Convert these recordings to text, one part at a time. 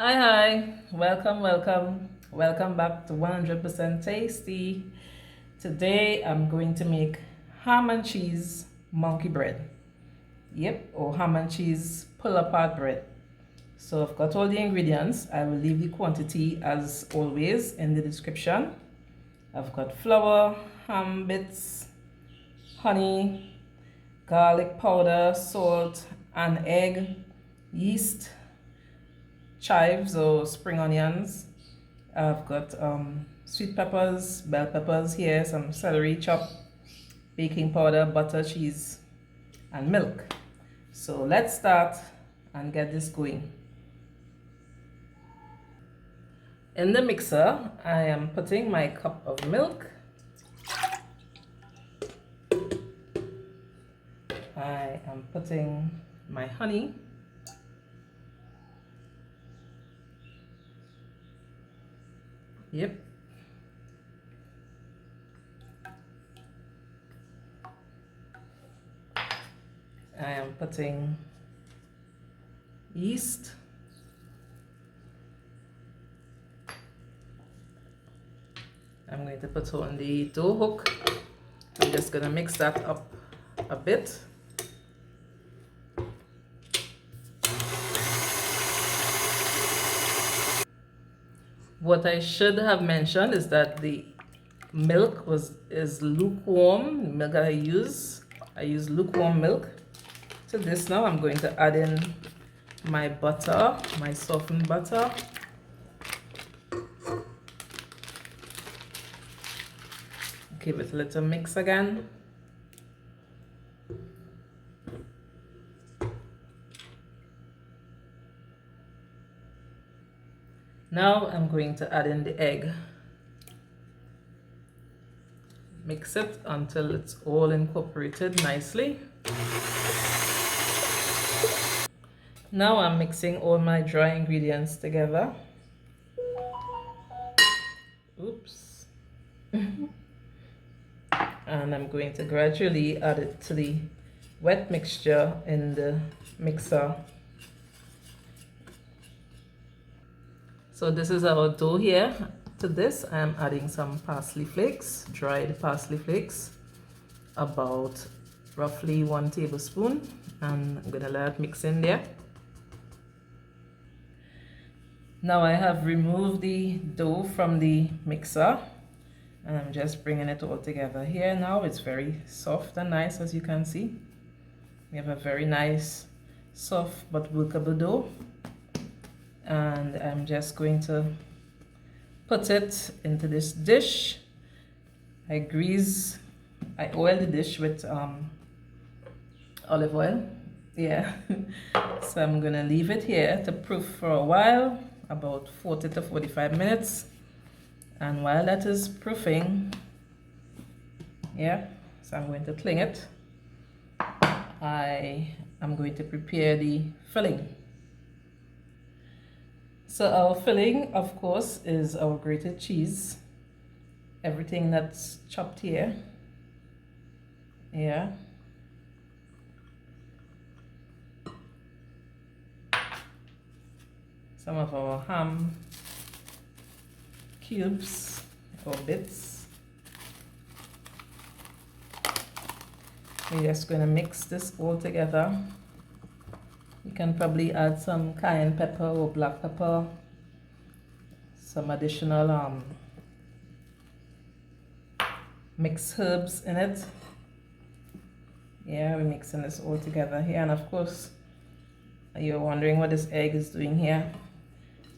Hi, welcome back to 100% Tasty. Today I'm going to make ham and cheese monkey bread. Yep, or ham and cheese pull apart bread. So I've got all the ingredients. I will leave the quantity as always in the description. I've got flour, ham bits, honey, garlic powder, salt, an egg, yeast, chives or spring onions. I've got sweet peppers, bell peppers here, some celery chopped, baking powder, butter, cheese, and milk. So let's start and get this going. In the mixer, I am putting my cup of milk. I am putting my honey. Yep. I am putting yeast. I'm going to put on the dough hook. I'm just going to mix that up a bit. What I should have mentioned is that the milk is lukewarm. The milk that I use lukewarm milk. To this now I'm going to add in my butter, my softened butter. Give it a little mix again. Now I'm going to add in the egg. Mix it until it's all incorporated nicely. Now I'm mixing all my dry ingredients together. Oops. And I'm going to gradually add it to the wet mixture in the mixer. So this is our dough here. To this I am adding some parsley flakes, dried parsley flakes, about roughly 1 tablespoon, and I'm gonna let it mix in there. Now I have removed the dough from the mixer and I'm just bringing it all together here. Now it's very soft and nice, as you can see. We have a very nice soft but workable dough, and I'm just going to put it into this dish. I oil the dish with olive oil. Yeah. So I'm gonna leave it here to proof for a while, about 40 to 45 minutes. And while that is proofing, yeah, so I'm going to cling it. I am going to prepare the filling. So our filling, of course, is our grated cheese. Everything that's chopped here. Yeah. Some of our ham cubes or bits. We're just going to mix this all together. You can probably add some cayenne pepper or black pepper, some additional mixed herbs in it. Yeah, we're mixing this all together here, and of course you're wondering what this egg is doing here.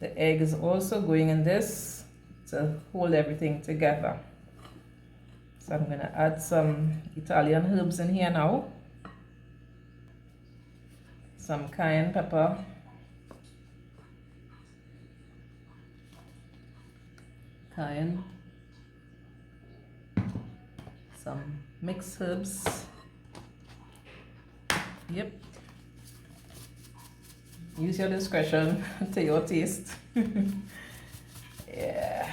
The egg is also going in this to hold everything together. So I'm going to add some Italian herbs in here now. Some cayenne pepper. Cayenne. Some mixed herbs. Yep. Use your discretion to your taste. Yeah.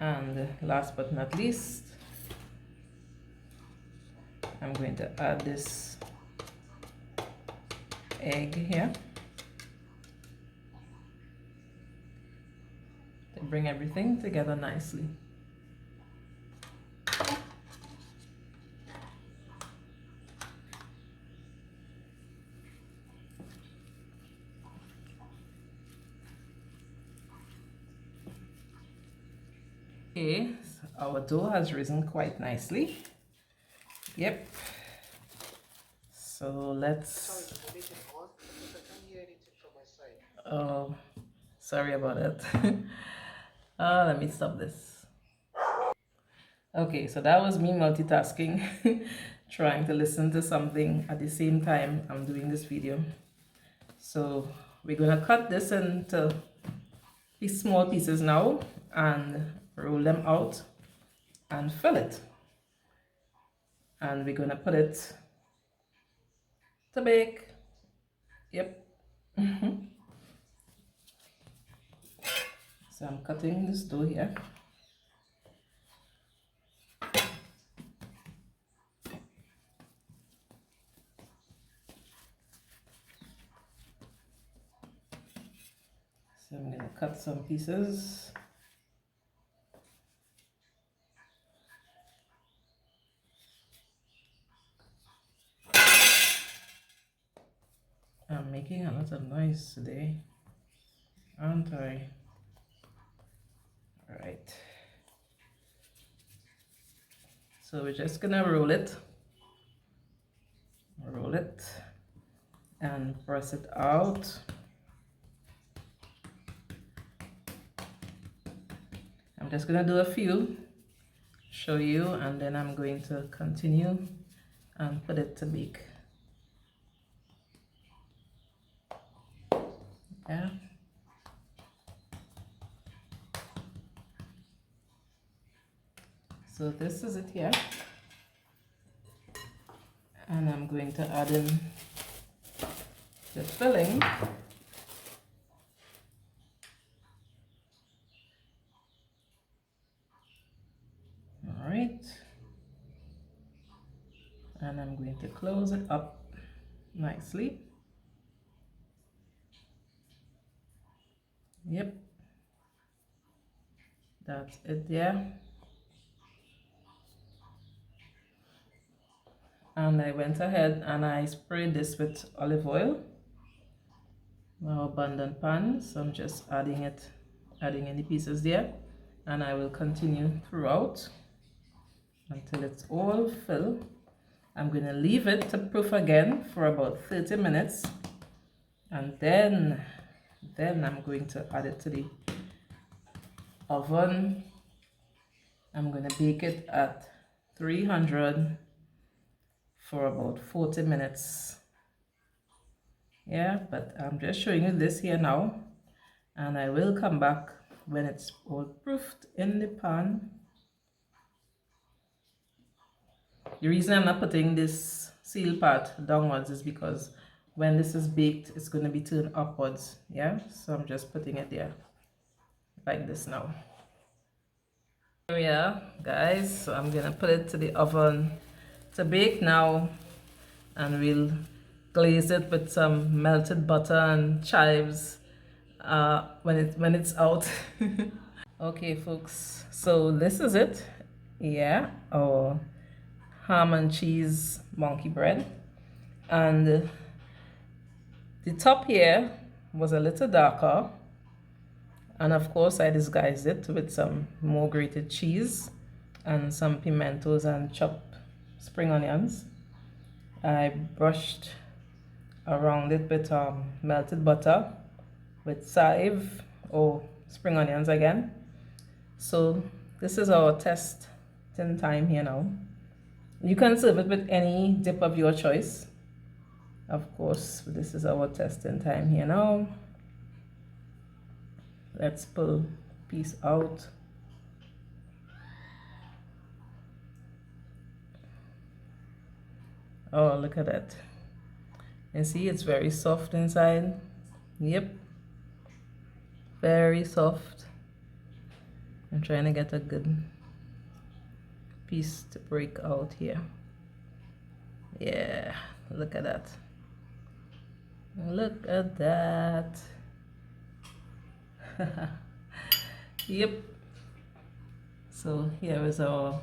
And last but not least, I'm going to add this egg here to bring everything together nicely. Okay, so our dough has risen quite nicely. Yep. So let's. Oh, sorry about that. Let me stop this. Okay, so that was me multitasking, trying to listen to something at the same time I'm doing this video. So we're gonna cut this into these small pieces now and roll them out and fill it. And we're gonna put it to bake. Yep. So I'm cutting this dough here. So I'm gonna cut some pieces. I'm making a lot of noise today, aren't I? All right. So we're just gonna roll it, and press it out. I'm just gonna do a few, show you, and then I'm going to continue and put it to bake. Yeah. So this is it here. And I'm going to add in the filling. All right. And I'm going to close it up nicely. Yep. That's it there. And I went ahead and I sprayed this with olive oil. Now abundant pan, so I'm just adding any pieces there, and I will continue throughout until it's all filled. I'm going to leave it to proof again for about 30 minutes, and then I'm going to add it to the oven. I'm going to bake it at 300 for about 40 minutes. Yeah, but I'm just showing you this here now, and I will come back when it's all proofed in the pan. The reason I'm not putting this seal part downwards is because when this is baked, it's going to be turned upwards. Yeah, so I'm just putting it there like this now. Here we are, guys. So I'm going to put it to the oven to bake now, and we'll glaze it with some melted butter and chives when it's out. Okay, folks, so this is it. Yeah, our ham and cheese monkey bread, and the top here was a little darker, and of course I disguised it with some more grated cheese and some pimentos and chopped spring onions. I brushed around it with melted butter with chive or spring onions again. So this is our testing time here now. You can serve it with any dip of your choice. Of course, this is our testing time here now. Let's pull piece out. Oh, look at that. And see, it's very soft inside. Yep. Very soft. I'm trying to get a good piece to break out here. Yeah, look at that. Look at that. Yep. So here is our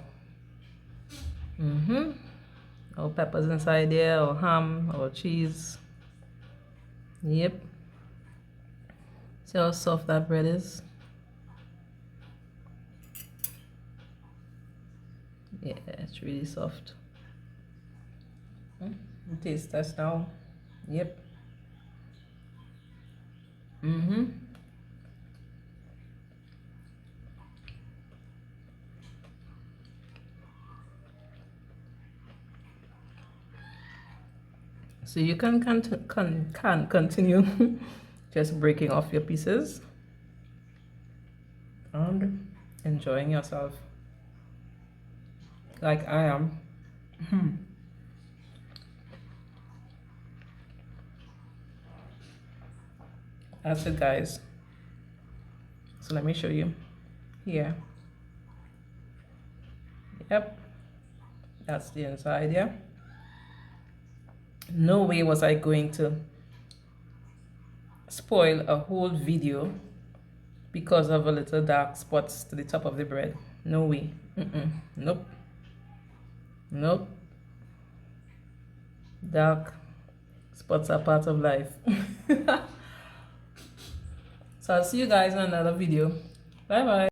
our peppers inside there, our ham, our cheese. Yep. See how soft that bread is? Yeah, it's really soft. Taste test now. Yep. So you can continue just breaking off your pieces and enjoying yourself like I am. That's it, guys. So let me show you here. Yep, that's the inside. Yeah, no way was I going to spoil a whole video because of a little dark spots to the top of the bread. No way. Nope. Nope. Dark spots are part of life. So I'll see you guys in another video. Bye bye.